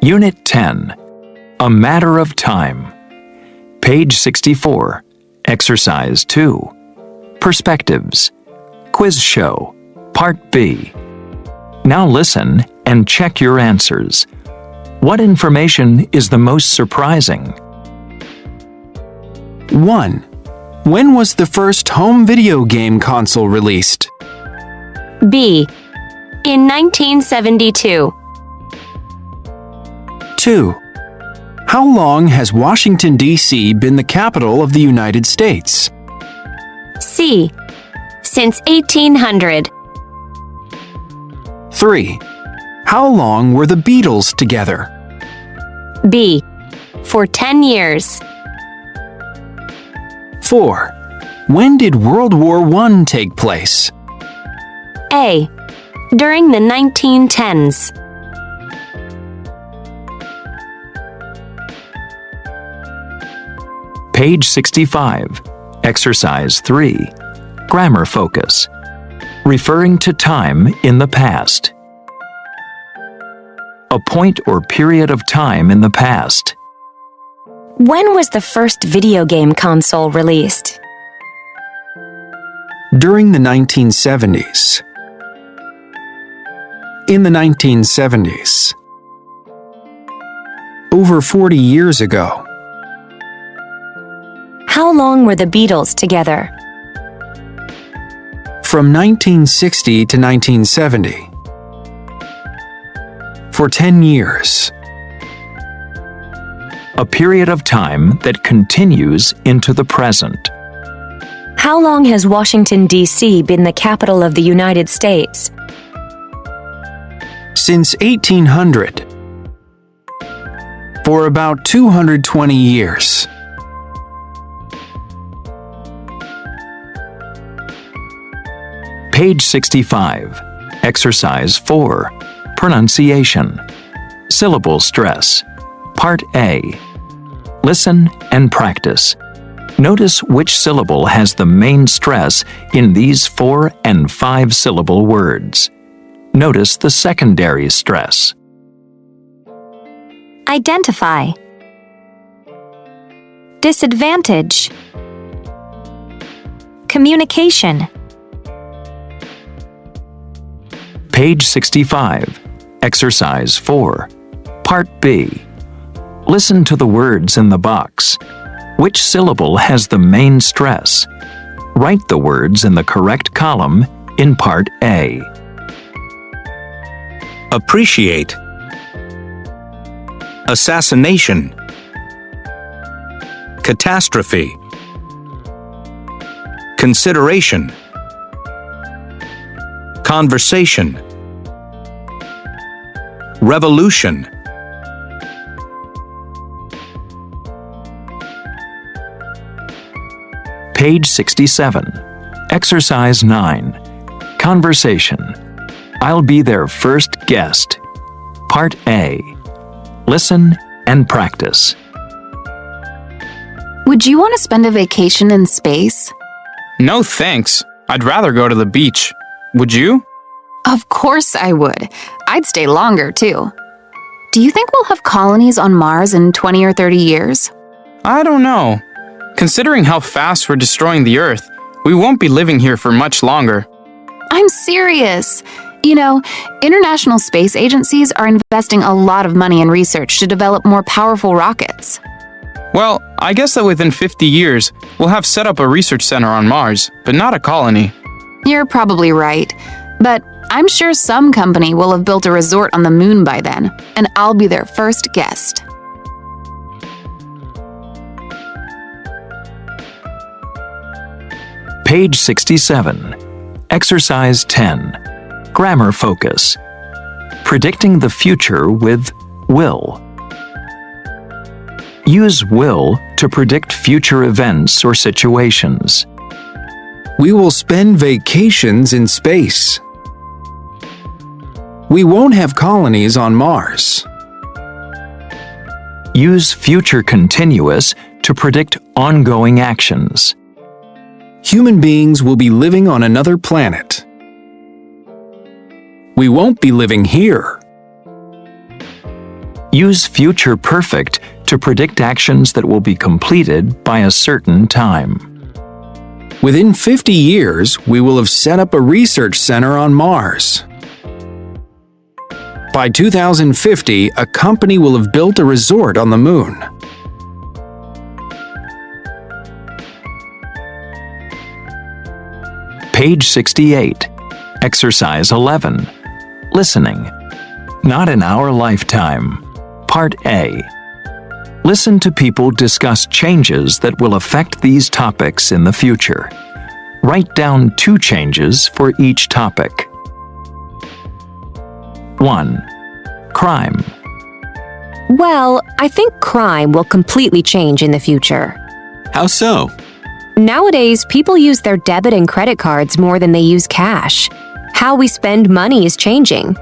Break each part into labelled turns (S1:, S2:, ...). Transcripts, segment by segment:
S1: Unit 10, A Matter of Time. Page 64, Exercise 2. Perspectives. Quiz Show, Part B. Now listen and check your answers. What information is the most surprising?
S2: 1. When was the first home video game console released?
S3: B. In 1972.
S2: 2. How long has Washington, D.C. been the capital of the United States?
S3: C. Since 1800.
S2: 3. How long were the Beatles together?
S3: B. For 10 years.
S2: 4. When did World War I take place?
S3: A. During the 1910s.
S1: Page 65, Exercise 3. Grammar focus. Referring to time in the past. A point or period of time in the past.
S3: When was the first video game console released?
S2: During the 1970s. In the 1970s. Over 40 years ago.
S3: How long were the Beatles together?
S2: From 1960 to 1970. For 10 years.
S1: A period of time that continues into the present.
S3: How long has Washington, D.C. been the capital of the United States?
S2: Since 1800. For about 220 years.
S1: Page 65, Exercise 4, Pronunciation. Syllable stress. Part A. Listen and practice. Notice which syllable has the main stress in these 4 and 5-syllable words. Notice the secondary stress.
S3: Identify. Disadvantage. Communication.
S1: Page 65, Exercise 4, Part B. Listen to the words in the box. Which syllable has the main stress? Write the words in the correct column in Part A.
S4: Appreciate. Assassination. Catastrophe. Consideration. Conversation. Revolution.
S1: Page 67, Exercise 9, Conversation. I'll be their first guest. Part A. Listen and practice.
S5: Would you want to spend a vacation in space?
S6: No thanks. I'd rather go to the beach. Would you?
S5: Of course I would. I'd stay longer, too. Do you think we'll have colonies on Mars in 20 or 30 years?
S6: I don't know. Considering how fast we're destroying the Earth, we won't be living here for much longer.
S5: I'm serious. You know, international space agencies are investing a lot of money in research to develop more powerful rockets.
S6: Well, I guess that within 50 years, we'll have set up a research center on Mars, but not a colony.
S5: You're probably right, but I'm sure some company will have built a resort on the moon by then, and I'll be their first guest.
S1: Page 67, Exercise 10, Grammar Focus. Predicting the future with will. Use will to predict future events or situations.
S2: We will spend vacations in space. We won't have colonies on Mars.
S1: Use future continuous to predict ongoing actions.
S2: Human beings will be living on another planet. We won't be living here.
S1: Use future perfect to predict actions that will be completed by a certain time.
S2: Within 50 years, we will have set up a research center on Mars. By 2050, a company will have built a resort on the moon.
S1: Page 68. Exercise 11. Listening. Not in our lifetime. Part A. Listen to people discuss changes that will affect these topics in the future. Write down 2 changes for each topic. 1. Crime.
S3: Well, I think crime will completely change in the future.
S4: How so?
S3: Nowadays, people use their debit and credit cards more than they use cash. How we spend money is changing.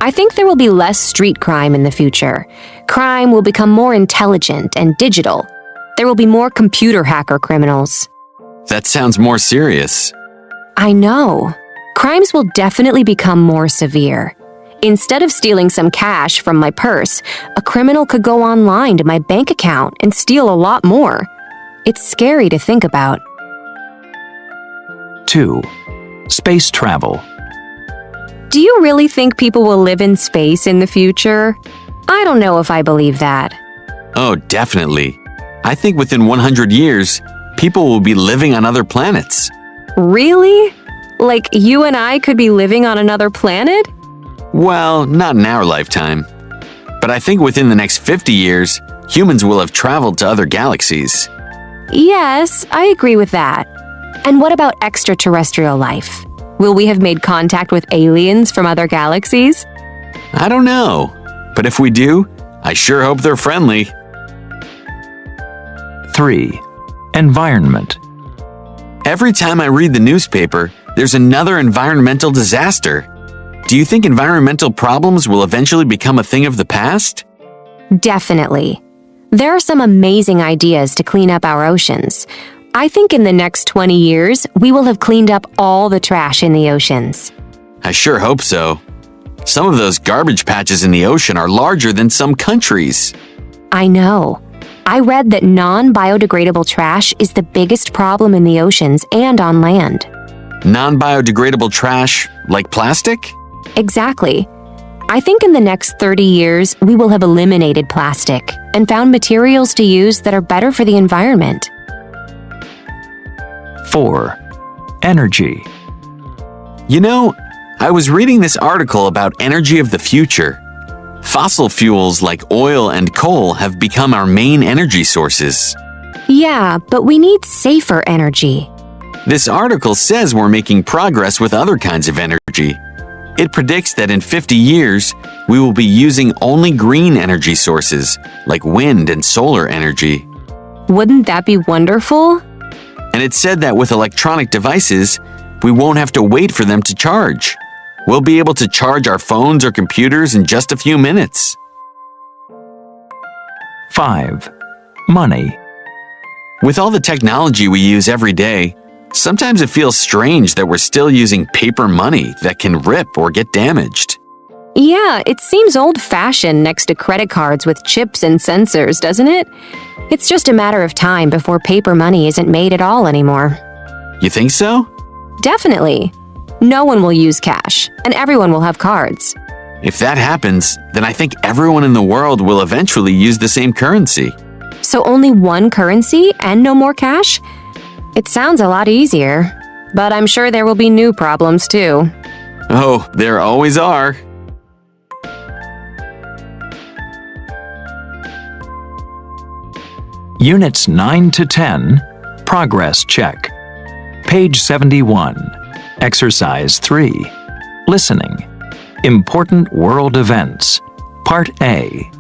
S3: I think there will be less street crime in the future. Crime will become more intelligent and digital. There will be more computer hacker criminals.
S4: That sounds more serious.
S3: I know. Crimes will definitely become more severe. Instead of stealing some cash from my purse, a criminal could go online to my bank account and steal a lot more. It's scary to think about.
S1: 2. Space travel.
S3: Do you really think people will live in space in the future? I don't know if I believe that.
S4: Oh, definitely. I think within 100 years, people will be living on other planets.
S3: Really? Like you and I could be living on another planet?
S4: Well, not in our lifetime. But I think within the next 50 years, humans will have traveled to other galaxies.
S3: Yes, I agree with that. And what about extraterrestrial life? Will we have made contact with aliens from other galaxies?
S4: I don't know. But if we do, I sure hope they're friendly.
S1: 3. Environment.
S4: Every time I read the newspaper, there's another environmental disaster. Do you think environmental problems will eventually become a thing of the past?
S3: Definitely. There are some amazing ideas to clean up our oceans. I think in the next 20 years, we will have cleaned up all the trash in the oceans.
S4: I sure hope so. Some of those garbage patches in the ocean are larger than some countries.
S3: I know. I read that non-biodegradable trash is the biggest problem in the oceans and on land.
S4: Non-biodegradable trash, like plastic?
S3: Exactly. I think in the next 30 years, we will have eliminated plastic and found materials to use that are better for the environment.
S1: 4. Energy.
S4: You know, I was reading this article about energy of the future. Fossil fuels like oil and coal have become our main energy sources.
S3: Yeah, but we need safer energy.
S4: This article says we're making progress with other kinds of energy. It predicts that in 50 years, we will be using only green energy sources, like wind and solar energy.
S3: Wouldn't that be wonderful?
S4: And it said that with electronic devices, we won't have to wait for them to charge. We'll be able to charge our phones or computers in just a few minutes.
S1: 5. Money.
S4: With all the technology we use every day, sometimes it feels strange that we're still using paper money that can rip or get damaged.
S3: Yeah, it seems old-fashioned next to credit cards with chips and sensors, doesn't it? It's just a matter of time before paper money isn't made at all anymore.
S4: You think so?
S3: Definitely. No one will use cash, and everyone will have cards.
S4: If that happens, then I think everyone in the world will eventually use the same currency.
S3: So only one currency and no more cash? It sounds a lot easier, but I'm sure there will be new problems too.
S4: Oh, there always are.
S1: Units 9 to 10. Progress check. Page 71. Exercise 3. Listening. Important world events. Part A.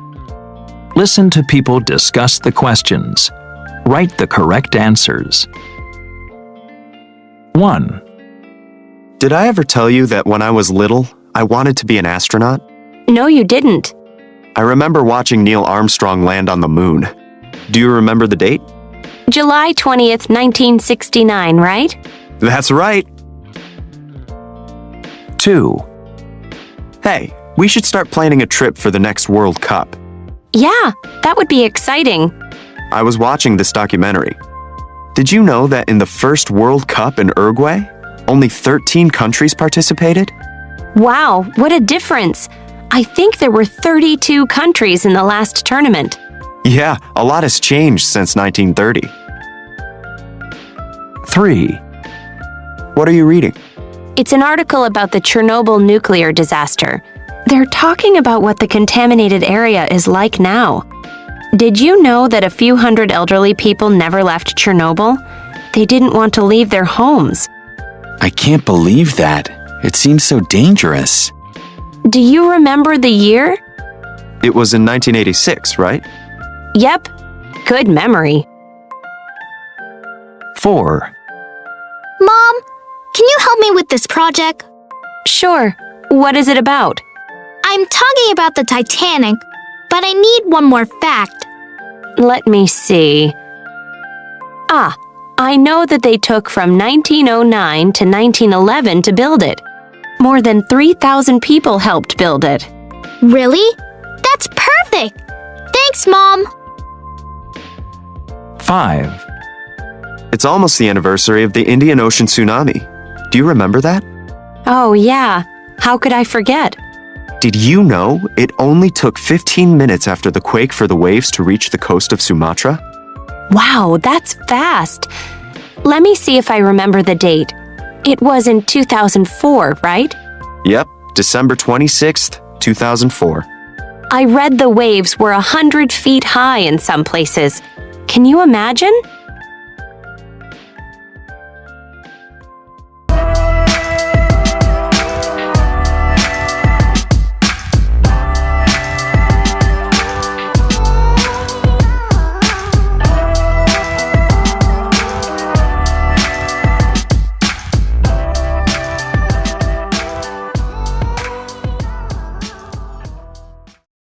S1: Listen to people discuss the questions. Write the correct answers. 1.
S7: Did I ever tell you that when I was little, I wanted to be an astronaut?
S3: No, you didn't.
S7: I remember watching Neil Armstrong land on the moon. Do you remember the date?
S3: July 20th, 1969, right?
S7: That's right.
S1: 2.
S7: Hey, we should start planning a trip for the next World Cup.
S3: Yeah, that would be exciting.
S7: I was watching this documentary. Did you know that in the first World Cup in Uruguay, only 13 countries participated?
S3: Wow, what a difference. I think there were 32 countries in the last tournament.
S7: Yeah, a lot has changed since 1930.
S1: 3.
S7: What are you reading?
S3: It's an article about the Chernobyl nuclear disaster. They're talking about what the contaminated area is like now. Did you know that a few hundred elderly people never left Chernobyl? They didn't want to leave their homes.
S4: I can't believe that. It seems so dangerous.
S3: Do you remember the year?
S7: It was in 1986, right?
S3: Yep. Good memory.
S1: 4.
S8: Mom, can you help me with this project?
S3: Sure. What is it about?
S8: I'm talking about the Titanic, but I need one more fact.
S3: Let me see. Ah, I know that they took from 1909 to 1911 to build it. More than 3,000 people helped build it.
S8: Really? That's perfect! Thanks, Mom!
S1: 5.
S7: It's almost the anniversary of the Indian Ocean tsunami. Do you remember that?
S3: Oh, yeah. How could I forget?
S7: Did you know it only took 15 minutes after the quake for the waves to reach the coast of Sumatra?
S3: Wow, that's fast. Let me see if I remember the date. It was in 2004, right?
S7: Yep, December 26th, 2004.
S3: I read the waves were 100 feet high in some places. Can you imagine?